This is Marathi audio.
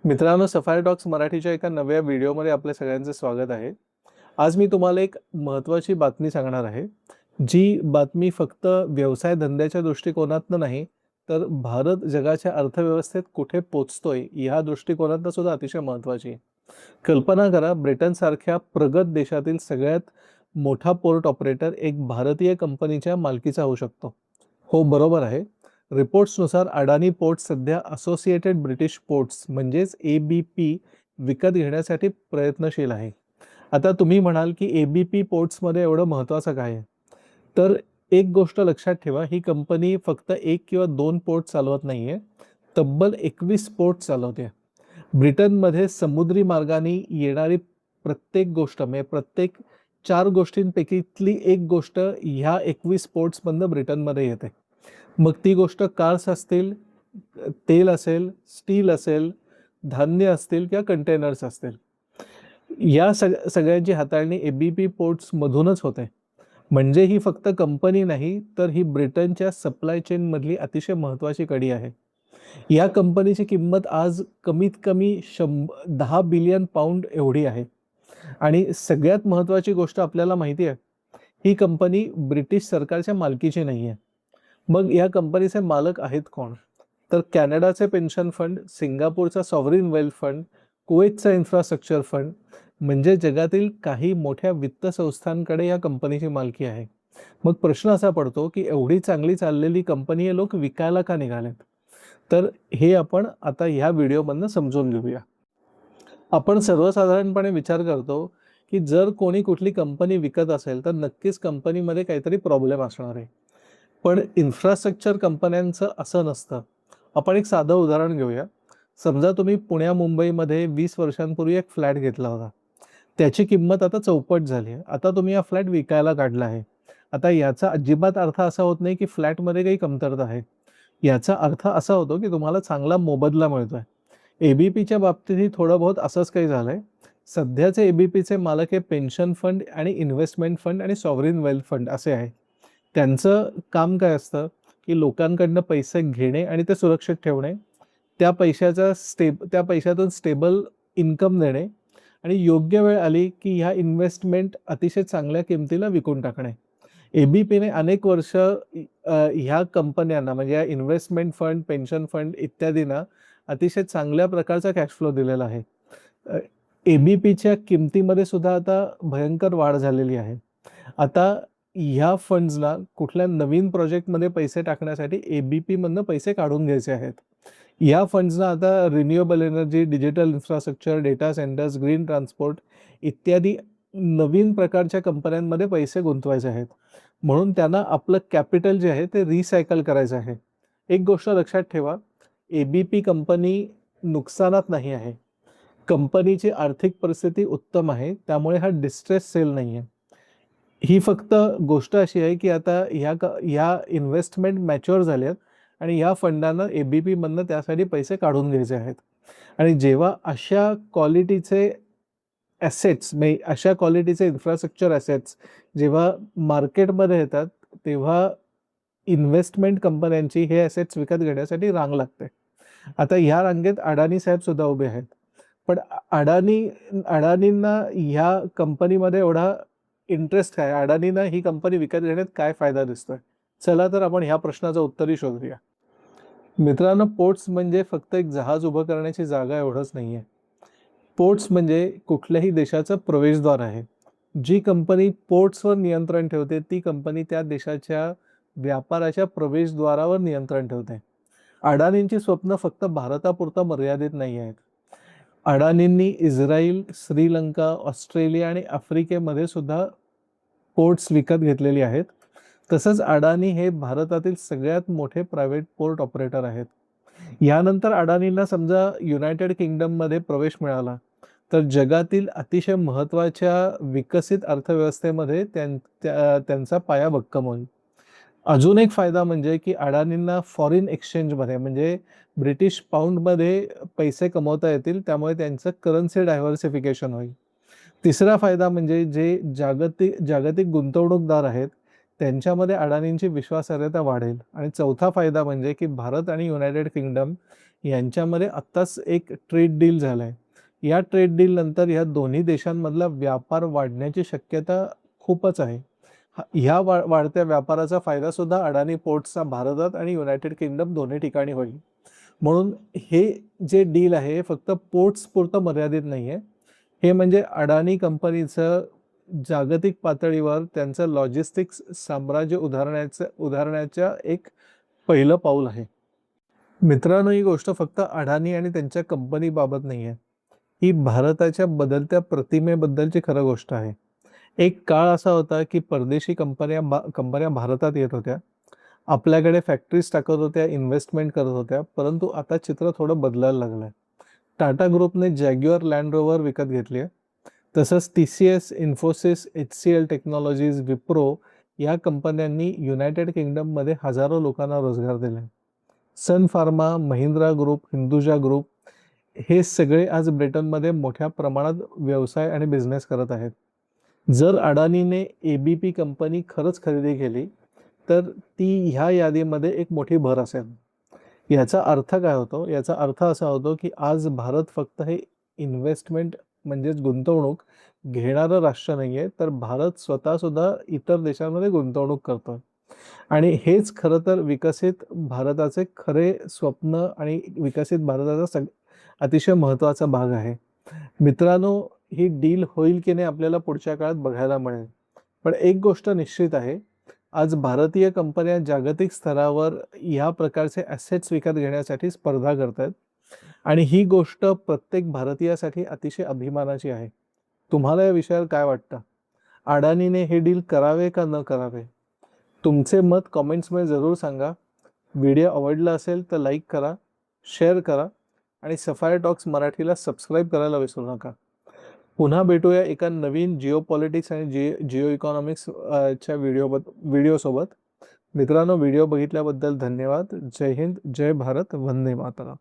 मित्रांनो, सफारी टॉक्स मराठीच्या एका नव्या व्हिडिओमध्ये आपल्या सगळ्यांचं स्वागत आहे. आज मी तुम्हाला एक महत्त्वाची बातमी सांगणार आहे. जी बातमी फक्त व्यवसाय धंद्याच्या दृष्टिकोनातनं नाही, तर भारत जगाच्या अर्थव्यवस्थेत कुठे पोहोचतोय या दृष्टिकोनातनं सुद्धा अतिशय महत्त्वाची आहे. कल्पना करा, ब्रिटनसारख्या प्रगत देशातील सगळ्यात मोठा पोर्ट ऑपरेटर एक भारतीय कंपनीच्या मालकीचा होऊ शकतो. हो, बरोबर आहे. रिपोर्ट्सनुसार अडानी पोर्ट्स सध्या असोसिएटेड ब्रिटिश पोर्ट्स म्हणजेच ABP विकत घेण्यासाठी प्रयत्नशील आहे. आता तुम्ही म्हणाल, की ABP पोर्ट्समध्ये एवढं महत्त्वाचं काय आहे? तर एक गोष्ट लक्षात ठेवा, ही कंपनी फक्त 1 किंवा 2 पोर्ट चालवत नाहीये, तब्बल 21 पोर्ट चालवते. ब्रिटनमध्ये समुद्री मार्गाने येणारी प्रत्येक गोष्ट म्हणजे प्रत्येक 4 गोष्टींपैकीतली एक गोष्ट ह्या 21 पोर्ट्समधनं ब्रिटनमध्ये येते. मग ती गोष्ट कार्स असतील, तेल असेल, स्टील असेल, धान्य असतील किंवा कंटेनर्स असतील. या सगळ्यांची हाताळणी ABP पोर्ट्समधूनच होते. म्हणजे ही फक्त कंपनी नाही, तर ही ब्रिटनच्या सप्लाय चेनमधली अतिशय महत्त्वाची कडी आहे. या कंपनीची किंमत आज कमीत कमी 10 बिलियन पाउंड एवढी आहे. आणि सगळ्यात महत्त्वाची गोष्ट आपल्याला माहिती आहे, ही कंपनी ब्रिटिश सरकारच्या मालकीची नाही आहे. मग या कंपनीचे मालक आहेत कोण? तर कॅनडाचे पेन्शन फंड, सिंगापूरचा सॉव्हरीन वेल्थ फंड, कुवेतचा इन्फ्रास्ट्रक्चर फंड म्हणजे जगातील काही मोठ्या वित्त संस्थांकडे या कंपनीची मालकी आहे. मग प्रश्न असा पडतो, की एवढी चांगली चाललेली कंपनी हे लोक विकायला का निघालेत? तर हे आपण आता ह्या व्हिडिओमधनं समजून घेऊया. आपण सर्वसाधारणपणे विचार करतो, की जर कोणी कुठली कंपनी विकत असेल, तर नक्कीच कंपनीमध्ये काहीतरी प्रॉब्लेम असणार आहे. पण इन्फ्रास्ट्रक्चर कंपन्यांचं असं नसतं. आपण एक साधं उदाहरण घेऊया. समजा तुम्ही पुण्या-मुंबईमध्ये 20 वर्षांपूर्वी एक फ्लॅट घेतला होता. त्याची किंमत आता चौपट झाली आहे. आता तुम्ही हा फ्लॅट विकायला काढला आहे. आता याचा अजिबात अर्थ असा होत नाही, की फ्लॅटमध्ये काही कमतरता आहे. याचा अर्थ असा होतो, की तुम्हाला चांगला मोबदला मिळतोय. ABPच्या बाबतीतही थोडं बहुत असंच काही झालंय. सध्याचे ABPचे मालक हे पेन्शन फंड आणि इन्व्हेस्टमेंट फंड आणि सॉव्हरीन वेल्थ फंड असे आहे. त्यांचं काम काय असतं, की लोकांकडनं पैसे घेणे आणि ते सुरक्षित ठेवणे, त्या पैशातून स्टेबल इन्कम देणे आणि योग्य वेळ आली, की ह्या इन्व्हेस्टमेंट अतिशय चांगल्या किमतीला विकून टाकणे. ABPने अनेक वर्ष ह्या कंपन्यांना म्हणजे या इन्व्हेस्टमेंट फंड, पेन्शन फंड इत्यादींना अतिशय चांगल्या प्रकारचा कॅश फ्लो दिलेला आहे. ABPच्या किमतीमध्ये सुद्धा आता भयंकर वाढ झालेली आहे. आता ह्या फंड्सना कुठल्या नवीन प्रोजेक्टमध्ये पैसे टाकण्यासाठी ABPमधनं पैसे काढून घ्यायचे आहेत. या फंड्सना आता renewable energy, digital infrastructure, data centres, green transport इत्यादी नवीन प्रकारच्या कंपन्यांमध्ये पैसे गुंतवायचे आहेत. म्हणून त्यांना आपलं कॅपिटल जे आहे ते रिसायकल करायचं आहे. एक गोष्ट लक्षात ठेवा, ABP कंपनी नुकसानात नाही आहे. कंपनीची आर्थिक परिस्थिती उत्तम आहे, त्यामुळे हा डिस्ट्रेस सेल नाही आहे. ही फक्त गोष्ट अशी आहे, की आता ह्या इन्व्हेस्टमेंट मॅच्युअर झाल्यात आणि ह्या फंडांना ABPमधनं त्यासाठी पैसे काढून घ्यायचे आहेत. आणि जेव्हा अशा क्वालिटीचे ॲसेट्स म्हणजे अशा क्वालिटीचे इन्फ्रास्ट्रक्चर ॲसेट्स जेव्हा मार्केटमध्ये येतात, तेव्हा इन्व्हेस्टमेंट कंपन्यांची हे ॲसेट्स विकत घेण्यासाठी रांग लागते. आता ह्या रांगेत अडानी साहेब सुद्धा उभे आहेत. पण अडानींना ह्या कंपनीमध्ये एवढा इंटरेस्ट काय? अडानींना ही कंपनी विकत घेण्यात काय फायदा दिसतोय? चला तर आपण ह्या प्रश्नाचं उत्तरही शोधूया. मित्रांनो, पोर्ट्स म्हणजे फक्त एक जहाज उभं करण्याची जागा एवढंच नाहीये. पोर्ट्स म्हणजे कुठल्याही देशाचं प्रवेशद्वार आहे. जी कंपनी पोर्ट्सवर नियंत्रण ठेवते, ती कंपनी त्या देशाच्या व्यापाराच्या प्रवेशद्वारावर नियंत्रण ठेवते. अडानींची स्वप्न फक्त भारतापुरतं मर्यादित नाही आहेत. अडानींनी इस्रायल, श्रीलंका, ऑस्ट्रेलिया आणि आफ्रिकेमध्ये सुद्धा पोर्ट्स विकत घेतलेली आहेत. तसंच अडानी हे भारतातील सगळ्यात मोठे प्रायव्हेट पोर्ट ऑपरेटर आहेत. यानंतर अडानींना समजा युनायटेड किंगडममध्ये प्रवेश मिळाला, तर जगातील अतिशय महत्त्वाच्या विकसित अर्थव्यवस्थेमध्ये त्यांचा पाया भक्कम होईल. अजून एक फायदा म्हणजे की अडानींना फॉरेन एक्सचेंजमध्ये म्हणजे ब्रिटिश पाऊंडमध्ये पैसे कमवता येतील, त्यामुळे त्यांचं करन्सी डायव्हर्सिफिकेशन होईल. तिसरा फायदा म्हणजे जे जागतिक गुंतवणूकदार आहेत, त्यांच्यामध्ये अडाणींची विश्वासार्हता वाढेल. आणि चौथा फायदा म्हणजे की भारत आणि युनायटेड किंगडम यांच्यामध्ये आत्ताच एक ट्रेड डील झालाय. या ट्रेड डील नंतर या दोन्ही देशांमधला व्यापार वाढण्याची शक्यता खूपच आहे. ह्या वाढत्या व्यापाराचा फायदा सुद्धा अडाणी पोर्ट्सचा भारतात आणि युनायटेड किंगडम दोन्ही ठिकाणी होईल. म्हणून हे जे डील आहे हे फक्त पोर्ट्स पुरतं मर्यादित नाहीये. हे म्हणजे अडाणी कंपनीचं जागतिक पातळीवर त्यांचं लॉजिस्टिक्स साम्राज्य उभारण्याच्या एक पहिलं पाऊल आहे. मित्रांनो, ही गोष्ट फक्त अडाणी आणि त्यांच्या कंपनीबाबत नाहीये. ही भारताच्या बदलत्या प्रतिमेबद्दलची खरं गोष्ट आहे. एक काळ असा होता की परदेशी कंपन्या भारतात येत होत्या. आपल्याकडे फॅक्टरीज टाकत होत्या, इन्व्हेस्टमेंट करत होत्या. परंतु आता चित्र थोडं बदलायला लागलंय. टाटा ग्रुपने जॅग्युअर लँड रोव्हर विकत घेतली आहे. तसंच TCS, Infosys, HCL technologies, Wipro या कंपन्यांनी युनायटेड किंगडममध्ये हजारो लोकांना रोजगार दिले. सन फार्मा, महिंद्रा ग्रुप, हिंदुजा ग्रुप हे सगळे आज ब्रिटनमध्ये मोठ्या प्रमाणात व्यवसाय आणि बिझनेस करत आहेत. जर अडानीने ABP कंपनी खरंच खरेदी केली तर ती ह्या यादीमध्ये एक मोठी भर असेल. याचा अर्थ काय होतो? याचा अर्थ असा होतो की आज भारत फक्त हे इन्व्हेस्टमेंट म्हणजेच गुंतवणूक घेणारं राष्ट्र नाहीये, तर भारत स्वतः सुद्धा इतर देशांमध्ये गुंतवणूक करतोय. आणि हेच खरं तर विकसित भारताचे खरे स्वप्न आणि विकसित भारताचा अतिशय महत्त्वाचा भाग आहे. मित्रांनो, ही डील होईल की नाही आपल्याला पुढच्या काळात बघायला मिळेल. पण एक गोष्ट निश्चित आहे, आज भारतीय कंपन्या जागतिक स्तरावर या प्रकारचे ॲसेट्स विकत घेण्यासाठी स्पर्धा करतायत. आणि ही गोष्ट प्रत्येक भारतीयासाठी अतिशय अभिमानाची आहे. तुम्हाला या विषयावर काय वाटतं? अडानीने हे डील करावे का न करावे? तुमचे मत कमेंट्समध्ये जरूर सांगा. व्हिडिओ आवडला असेल तर लाईक करा, शेअर करा आणि सफायर टॉक्स मराठीला सबस्क्राईब करायला विसरू नका. पुन्हा भेटूया एका नवीन जिओपॉलिटिक्स आणि जिओ इकॉनॉमिक्स च्या व्हिडिओसोबत. मित्रांनो, व्हिडिओ बघितल्याबद्दल धन्यवाद. जय हिंद, जय भारत, वंदे मातरम.